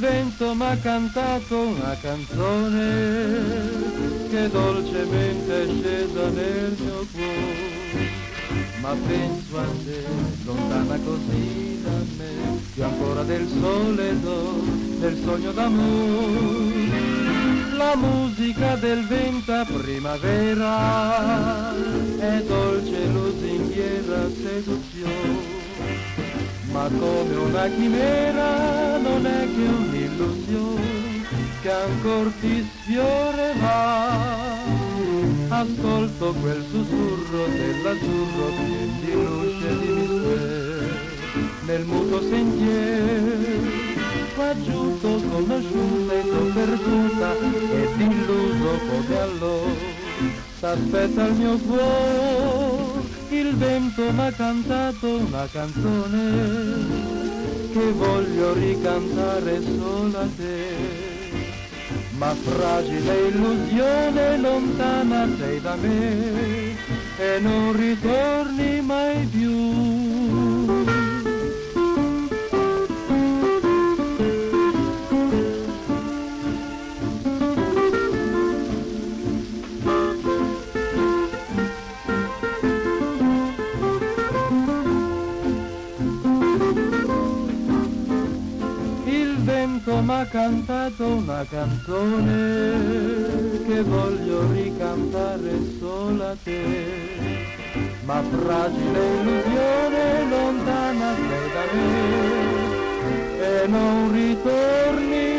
vento m'ha cantato una canzone che dolcemente è scesa nel mio cuore, ma penso a te, lontana così da me, più ancora del sole del sogno d'amore. La musica del vento a primavera è dolce, lusinghiera, seduzione, ma come una chimera non è che un'illusione che ancor ti sfiorerà. Ascolto quel sussurro dell'azzurro pien di luce e di mistero nel muto sentiero. Qua giù t'ho conosciuta e t'ho perduta ed illuso come allora t'aspetta il mio cuore. Il vento m'ha cantato una canzone che voglio ricantare solo a te, ma fragile illusione lontana sei da me e non ritorni mai più. Il vento m'ha cantato una canzone che voglio ricantare solo a te, ma fragile illusione lontana sei da me e non ritorni